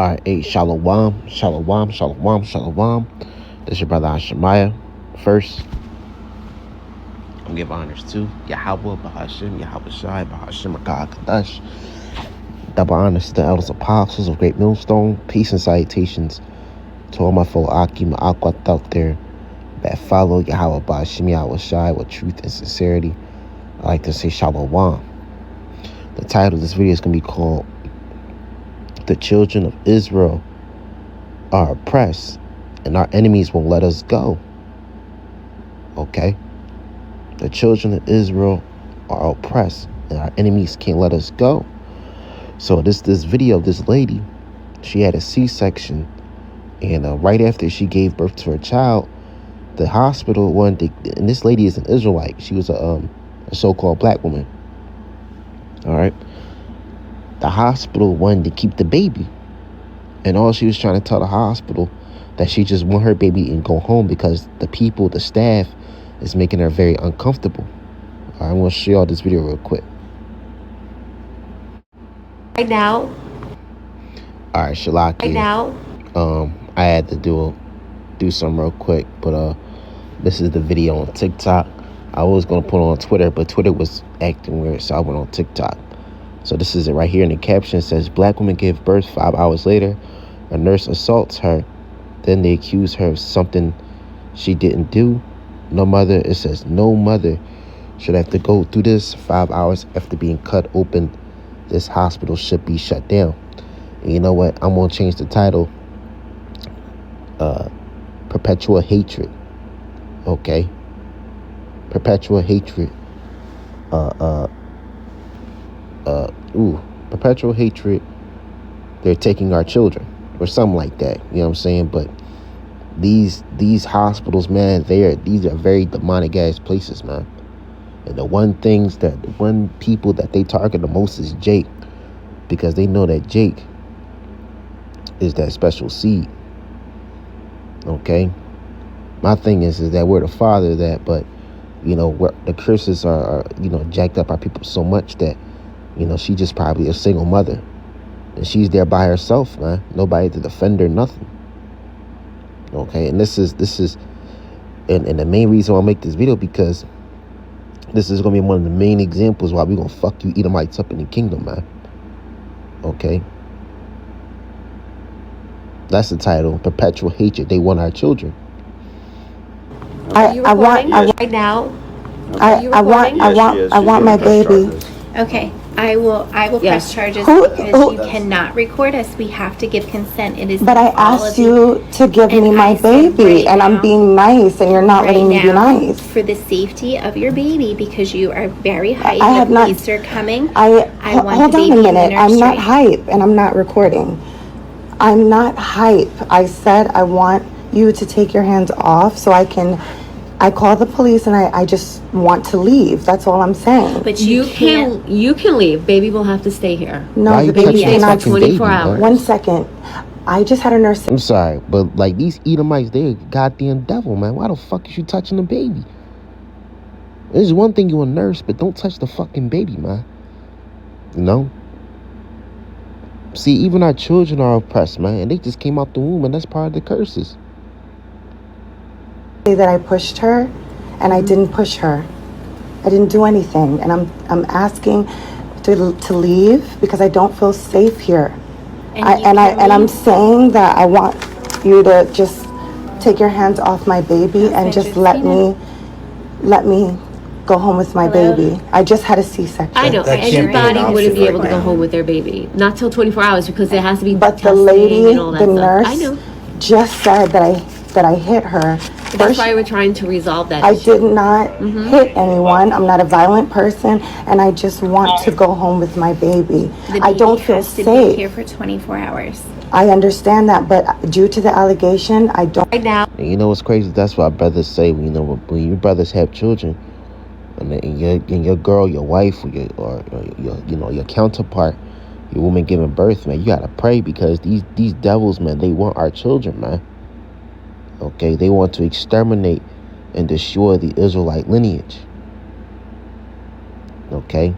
Alright, hey, Shalom, Shalom, Shalom, Shalom. This is your brother Shemaiah. First, I'm gonna give honors to Yahweh, Bahashim, Yahweh Shai, Bahashim, Akah, Kadash. Double honors to the elders apostles of Great Millstone. Peace and salutations to all my fellow Akim Akwat out there that follow Yahweh, Bahashim, Yahweh Shai with truth and sincerity. I like to say Shalom. The title of this video is gonna be called "The Children of Israel Are Oppressed and Our Enemies Won't Let Us Go." Okay? The children of Israel are oppressed and our enemies can't let us go. So this video of this lady, she had a C-section, and right after she gave birth to her child, the hospital wanted to, and this lady is an Israelite. She was a so-called black woman. All right? The hospital wanted to keep the baby. And all she was trying to tell the hospital that she just want her baby and go home because the staff is making her very uncomfortable. All right, I'm going to show y'all this video real quick. Right now. All right, Shalaki. Right now. I had to do something real quick, but this is the video on TikTok. I was going to put it on Twitter, but Twitter was acting weird, so I went on TikTok. So this is it right here in the caption. It says, "Black woman gave birth 5 hours later. A nurse assaults her. Then they accuse her of something she didn't do. No mother," it says, "no mother should have to go through this. 5 hours after being cut open, this hospital should be shut down." And you know what? I'm going to change the title. Perpetual hatred. Okay? Perpetual hatred. Perpetual hatred. They're taking our children. Or something like that. You know what I'm saying? But these hospitals, man, these are very demonic ass places, man. And the one people that they target the most is Jake, because they know that Jake is that special seed. Okay? My thing is that we're the father of that, but where the curses are jacked up our people so much that she just probably a single mother. And she's there by herself, man. Nobody to defend her, nothing. Okay, and this is and the main reason why I make this video, because this is gonna be one of the main examples why we gonna fuck you Edomites up in the kingdom, man. Okay. That's the title. Perpetual hatred. They want our children. I right now. I want my baby. Okay, I will press charges because you cannot record us. We have to give consent. It is. But I asked you to give me my baby, and I'm being nice, and you're not letting me be nice. For the safety of your baby, because you are very hype. I have not. Police are coming. I want hold on a minute. I'm not hype, and I'm not recording. I'm not hype. I said I want you to take your hands off so I call the police, and I just want to leave. That's all I'm saying. But you can leave. Baby will have to stay here. No, the baby cannot. 24 hours. 1 second. I just had a nurse. I'm sorry, but like these Edomites, they're a goddamn devil, man. Why the fuck is you touching the baby? There's one thing you a nurse, but don't touch the fucking baby, man. See, even our children are oppressed, man, and they just came out the womb, and that's part of the curses. That I pushed her, and I didn't push her. I didn't do anything, and I'm asking to leave because I don't feel safe here. And I'm saying that I want you to just take your hands off my baby and just let me go home with my baby. I just had a C-section. I know. Anybody wouldn't be able to go home with their baby. Not till 24 hours because it has to be. But the lady, the nurse, I know, just said that I hit her. That's why we're trying to resolve that I did not hit anyone. I'm not a violent person, and I just want to go home with my baby. I don't feel safe. Be here for 24 hours. I understand that, but due to the allegation, I don't. Right now. And you know what's crazy? That's what brothers say. When your brothers have children, and your girl, your wife, or your counterpart, your woman giving birth, man, you gotta pray, because these devils, man, they want our children, man. Okay, they want to exterminate and destroy the Israelite lineage. Okay,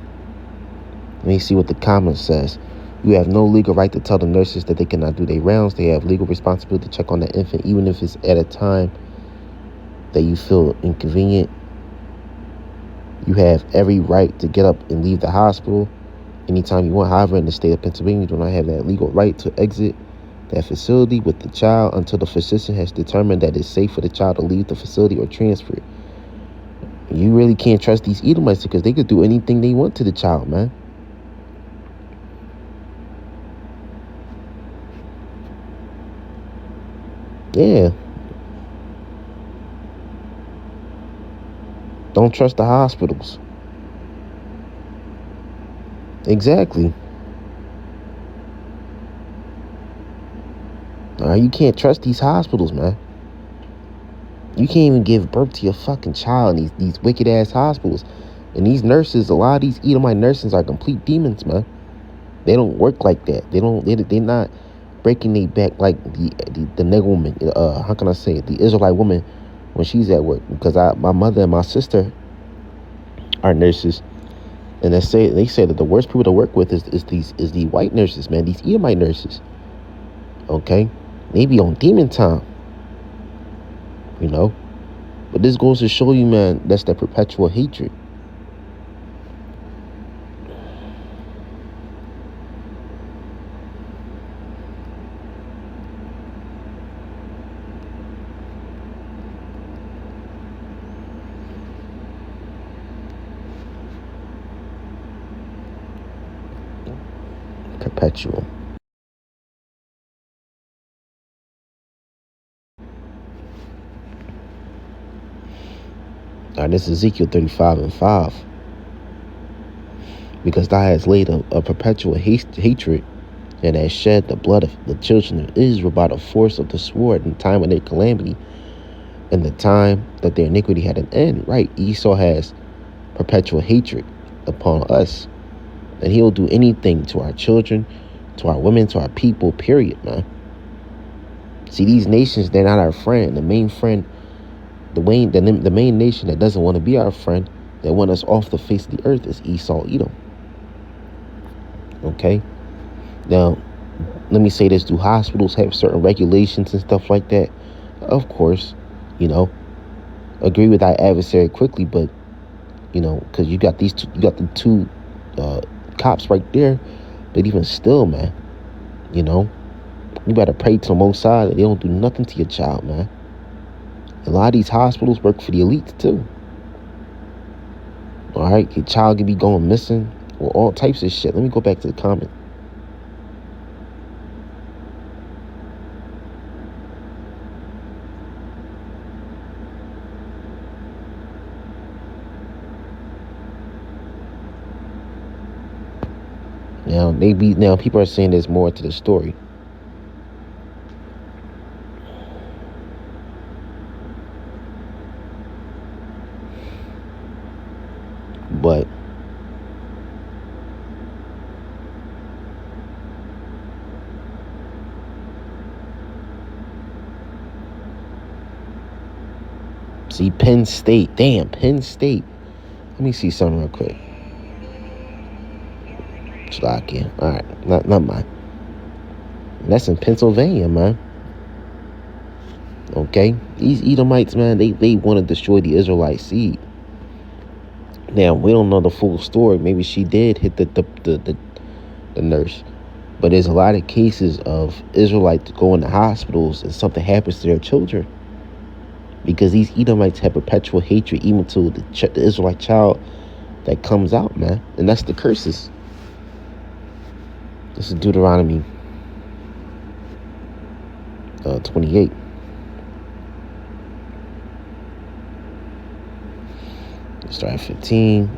let me see what the comment says. You have no legal right to tell the nurses that they cannot do their rounds. They have legal responsibility to check on the infant, even if it's at a time that you feel inconvenient. You have every right to get up and leave the hospital anytime you want. However, in the state of Pennsylvania, you do not have that legal right to exit that facility with the child until the physician has determined that it's safe for the child to leave the facility or transfer it. You really can't trust these Edomites because they could do anything they want to the child, man. Yeah. Don't trust the hospitals. Exactly. You can't trust these hospitals, man. You can't even give birth to your fucking child in these wicked ass hospitals. And these nurses, a lot of these Edomite nurses are complete demons, man. They don't work like that. They're not breaking their back like the nigga woman. How can I say it? The Israelite woman when she's at work. Because my mother and my sister are nurses, and they say that the worst people to work with is the white nurses, man. These Edomite nurses. Okay, they be on demon time. You know, but this goes to show you, man, that's that perpetual hatred. Perpetual. All right, this is Ezekiel 35:5. Because thou hast laid a perpetual hatred, and hast shed the blood of the children of Israel by the force of the sword in the time of their calamity, and the time that their iniquity had an end. Right, Esau has perpetual hatred upon us, and he'll do anything to our children, to our women, to our people, period, man. See, these nations, they're not our friend. The main friend, the main nation that doesn't want to be our friend, that want us off the face of the earth, is Esau, Edom. Okay? Now, let me say this. Do hospitals have certain regulations and stuff like that? Of course, agree with our adversary quickly, but, because you got the two cops right there, but even still, man, you better pray to the Most High that they don't do nothing to your child, man. A lot of these hospitals work for the elites, too. All right? Your child could be going missing or all types of shit. Let me go back to the comment. Now people are saying there's more to the story. But see, Penn State. Damn, Penn State. Let me see something real quick. Slovakia. Alright, not mine. That's in Pennsylvania, man. Okay? These Edomites, man, they want to destroy the Israelite seed. Now, we don't know the full story. Maybe she did hit the nurse. But there's a lot of cases of Israelites going to hospitals and something happens to their children. Because these Edomites have perpetual hatred even to the Israelite child that comes out, man. And that's the curses. This is Deuteronomy 28. Start at 15.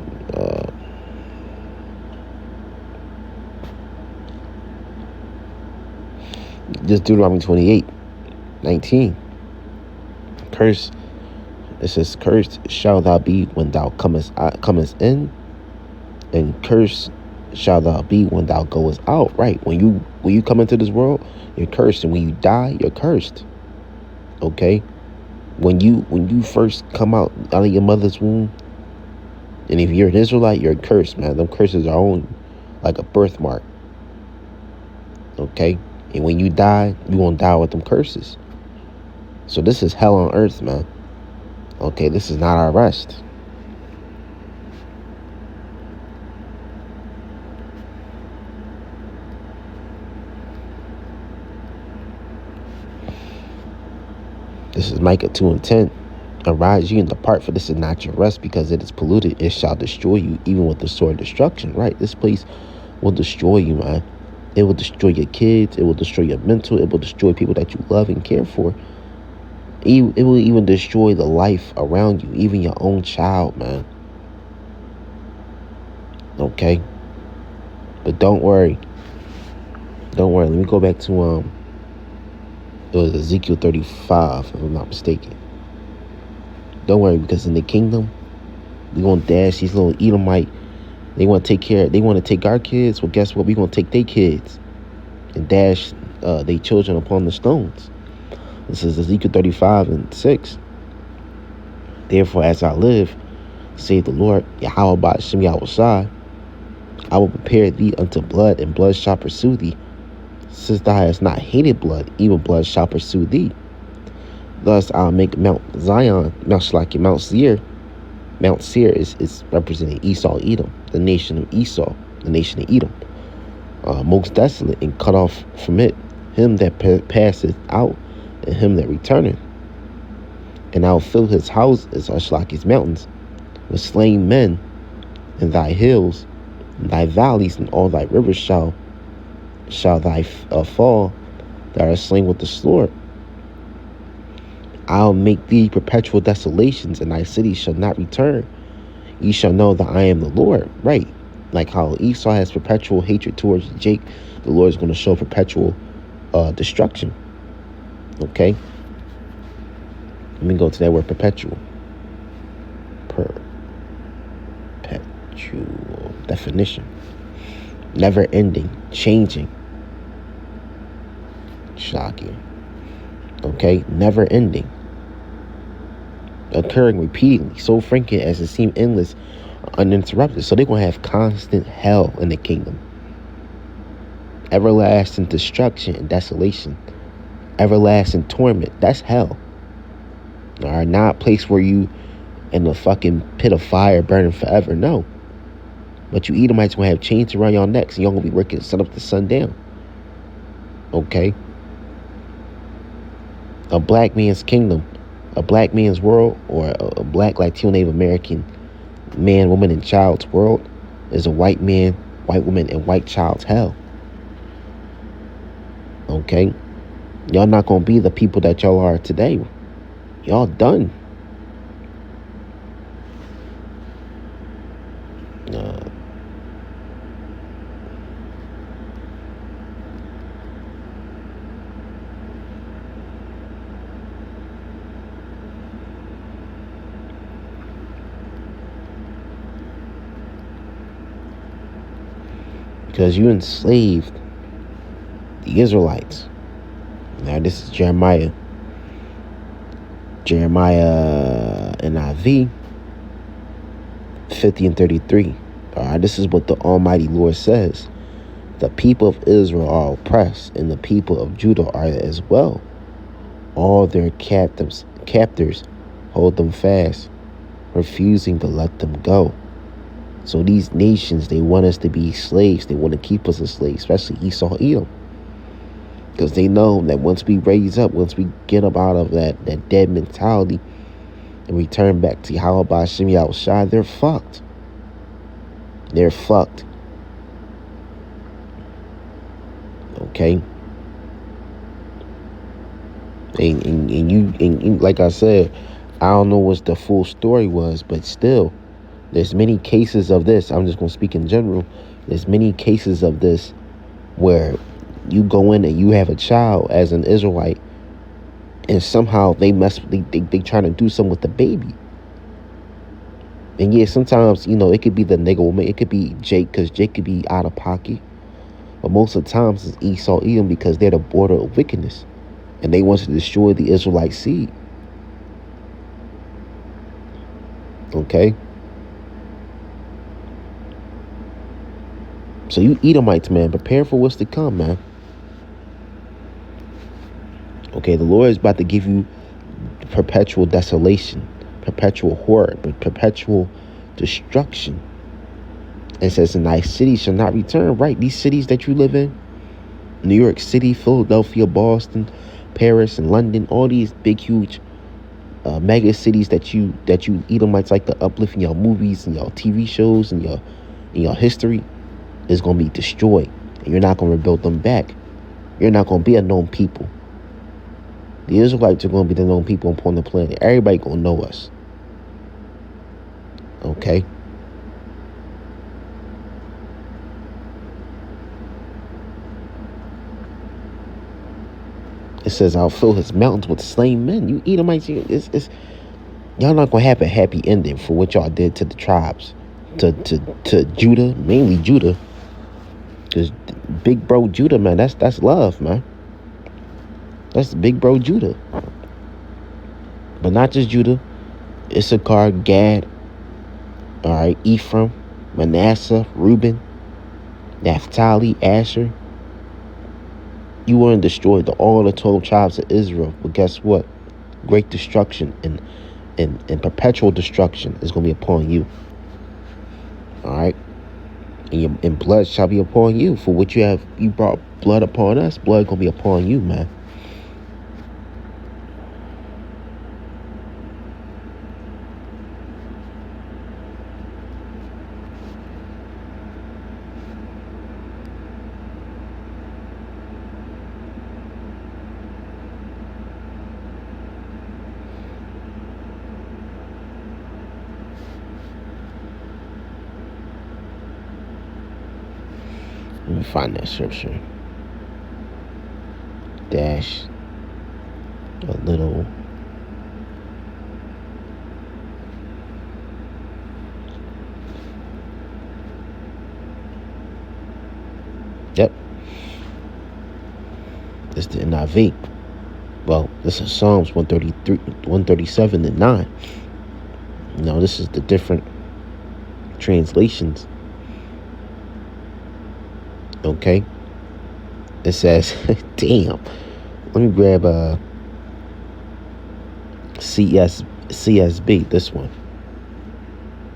Just Deuteronomy 28:19. Curse. It says, "Cursed shalt thou be when thou comest in, and cursed shalt thou be when thou goest out." Right. When you come into this world, you're cursed, and when you die, you're cursed. Okay. When you first come out of your mother's womb, and if you're an Israelite, you're cursed, man. Them curses are on like a birthmark. Okay? And when you die, you gonna die with them curses. So this is hell on earth, man. Okay, this is not our rest. This is Micah 2:10. Arise ye and depart, for this is not your rest, because it is polluted. It shall destroy you, even with the sword of destruction. Right? This place will destroy you, man. It will destroy your kids. It will destroy your mental. It will destroy people that you love and care for. It will even destroy the life around you, even your own child, man. Okay? But don't worry. Don't worry. Let me go back to it was Ezekiel 35, if I'm not mistaken. Don't worry, because in the kingdom, we're going to dash these little Edomite. They want to take our kids. Well, guess what? We're going to take their kids and dash their children upon the stones. This is Ezekiel 35:6. Therefore, as I live, saith the Lord, Yahweh Ba'ashem Yahushai, I will prepare thee unto blood, and blood shall pursue thee. Since thou hast not hated blood, even blood shall pursue thee. Thus I'll make Mount Zion, Mount Seir. Mount Seir is representing Esau, Edom, the nation of Esau, the nation of Edom. Most desolate, and cut off from it him that passeth out, and him that returneth. And I'll fill his houses, his mountains, with slain men, and thy hills, and thy valleys, and all thy rivers shall thy fall that are slain with the sword. I'll make thee perpetual desolations, and thy cities shall not return. Ye shall know that I am the Lord. Right. Like how Esau has perpetual hatred towards Jacob, the Lord is going to show perpetual destruction. Okay? Let me go to that word perpetual. Perpetual definition. Never ending, changing. Shocking. Okay? Never ending. Occurring repeatedly, so frequent as it seemed endless, uninterrupted. So they're going to have constant hell in the kingdom. Everlasting destruction and desolation. Everlasting torment. That's hell. All right, not a place where you in the fucking pit of fire burning forever. No. But you Edomites going to have chains around your necks, and y'all going to be working sun up to sundown. Okay? A black man's kingdom, a black man's world, or a black Latino Native American man, woman, and child's world is a white man, white woman, and white child's hell. Okay? Y'all not going to be the people that y'all are today. Y'all done. Because you enslaved the Israelites. Now this is Jeremiah NIV 50:33. This is what the Almighty Lord says. The people of Israel are oppressed, and the people of Judah are as well. All their captors hold them fast, refusing to let them go. So these nations, they want us to be slaves. They want to keep us as slaves, especially Esau, Edom. Because they know that once we raise up, once we get up out of that dead mentality and return back to Yahweh Ba'ashem Yahushai, they're fucked. They're fucked. Okay? And like I said, I don't know what the full story was, but still, there's many cases of this. I'm just going to speak in general. There's many cases of this where you go in and you have a child as an Israelite, and somehow they trying to do something with the baby. And yeah, sometimes, it could be the nigga woman. It could be Jake, because Jake could be out of pocket. But most of the times it's Esau, Edom, because they're the border of wickedness. And they want to destroy the Israelite seed. Okay? So you Edomites, man, prepare for what's to come, man. Okay, the Lord is about to give you perpetual desolation, perpetual horror, but perpetual destruction. It says, and thy city shall not return. Right, these cities that you live in, New York City, Philadelphia, Boston, Paris, and London, all these big, huge mega cities that you Edomites like to uplift in your movies and your TV shows and your history, is going to be destroyed. And you're not going to rebuild them back. You're not going to be a known people. The Israelites are going to be the known people upon the planet. Everybody going to know us. Okay? It says, I'll fill his mountains with slain men. You Edomites, y'all not going to have a happy ending for what y'all did to the tribes. To Judah, mainly Judah. Because big bro Judah, man, that's love, man. That's big bro Judah. But not just Judah. Issachar, Gad, all right, Ephraim, Manasseh, Reuben, Naphtali, Asher. You want to destroy all the 12 tribes of Israel. But guess what? Great destruction and perpetual destruction is going to be upon you. All right? And blood shall be upon you. For what you brought blood upon us, blood going to be upon you, man. Let me find that scripture. Dash a little. Yep. It's the NIV. Well, this is Psalms 133, 137 and 9. No, this is the different translations. Okay. It says, damn. Let me grab a CSB, this one.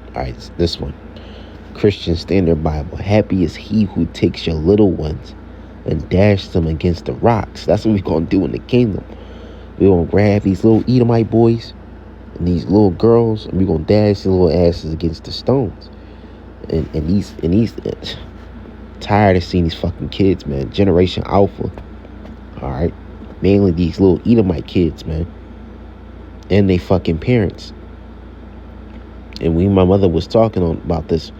Alright, this one. Christian Standard Bible. Happy is he who takes your little ones and dash them against the rocks. That's what we're going to do in the kingdom. We're going to grab these little Edomite boys and these little girls, and we're going to dash their little asses against the stones. And these tired of seeing these fucking kids, man. Generation Alpha. Alright. Mainly these little Edomite kids, man. And they fucking parents. And my mother was talking about this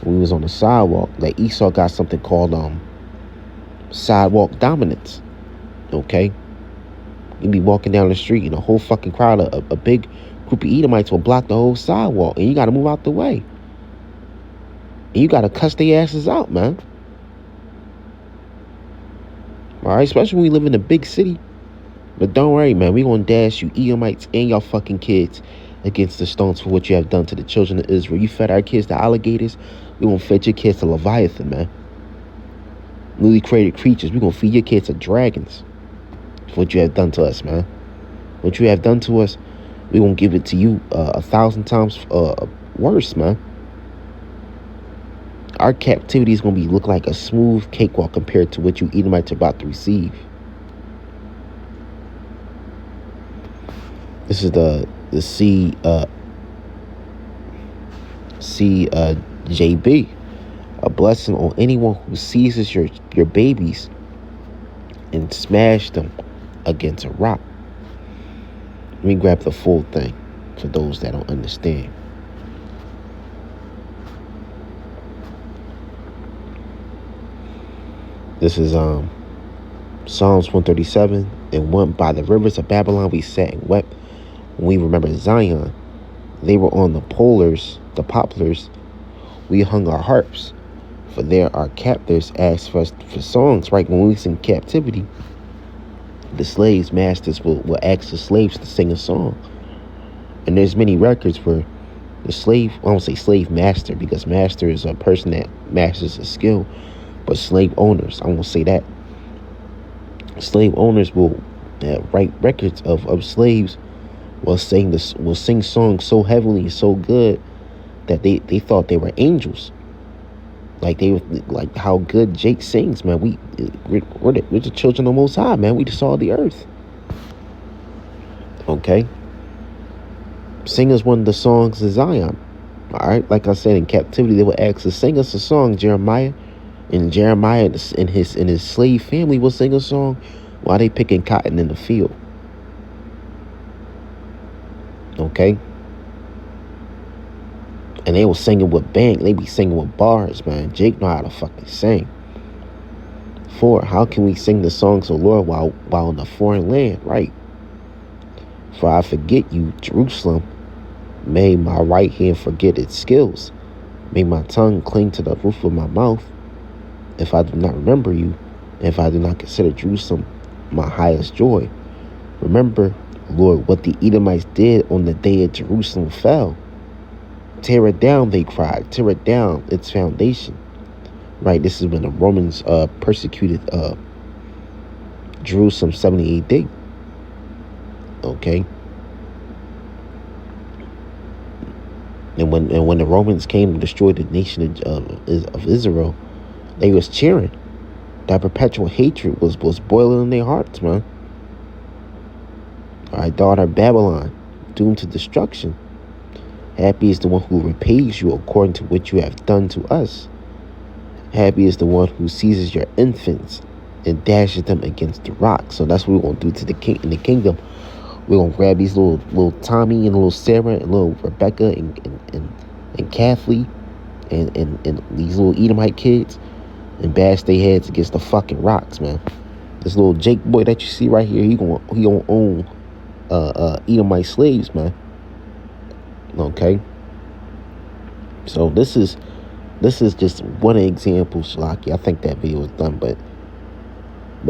when we was on the sidewalk. Like Esau got something called sidewalk dominance. Okay? You be walking down the street and a whole fucking crowd of a big group of Edomites will block the whole sidewalk. And you gotta move out the way. And you gotta cuss their asses out, man. Alright, especially when we live in a big city. But don't worry, man. We gonna dash you Edomites and y'all fucking kids against the stones for what you have done to the children of Israel. You fed our kids to alligators. We gonna feed your kids to Leviathan, man. Newly created creatures. We gonna feed your kids to dragons for what you have done to us, man. What you have done to us, we gonna give it to you 1,000 times worse, man. Our captivity is going to look like a smooth cakewalk compared to what you Edomites are about to receive. This is the CJB. A blessing on anyone who seizes your babies and smash them against a rock. Let me grab the full thing for those that don't understand. This is Psalms 137. And went by the rivers of Babylon we sat and wept when we remembered Zion. They were on the poplars. We hung our harps, for there our captors asked for us for songs. Right, when we was in captivity, the slaves, masters will ask the slaves to sing a song. And there's many records where the slave, I won't say slave master, because master is a person that masters a skill. But slave owners, I won't say that. Slave owners will that write records of slaves will sing songs so heavily, so good that they thought they were angels. Like like how good Jake sings, man. We're the children of the Most High, man. We just saw the earth. Okay. Sing us one of the songs of Zion. All right. Like I said, in captivity, they would ask us, sing us a song, Jeremiah. And Jeremiah and his slave family will sing a song while they picking cotton in the field. Okay. And they was singing with they be singing with bars, man. Jake know how to fucking sing. 4, how can we sing the songs of the Lord while in a foreign land? Right. For I forget you, Jerusalem. May my right hand forget its skills. May my tongue cling to the roof of my mouth. If I do not remember you, if I do not consider Jerusalem my highest joy. Remember, Lord, what the Edomites did on the day of Jerusalem fell. Tear it down, they cried. Tear it down, its foundation. Right, this is when the Romans persecuted Jerusalem 70 AD. Okay. And when the Romans came to destroy the nation of Israel, they was cheering. That perpetual hatred was boiling in their hearts, man. All right, daughter Babylon, doomed to destruction. Happy is the one who repays you according to what you have done to us. Happy is the one who seizes your infants and dashes them against the rock. So that's what we're going to do to the king in the kingdom. We're going to grab these little Tommy and little Sarah and little Rebecca and Kathleen and these little Edomite kids and bash their heads against the fucking rocks, man. This little Jake boy that you see right here, he gonna own Edomite slaves, man. Okay. So this is just one example, Shalaki. I think that video was done, but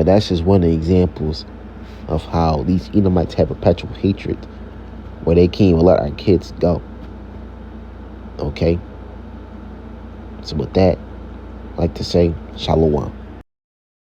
that's just one of the examples of how these Edomites have perpetual hatred, where they can't even let our kids go. Okay. So with that, I'd like to say Shalom.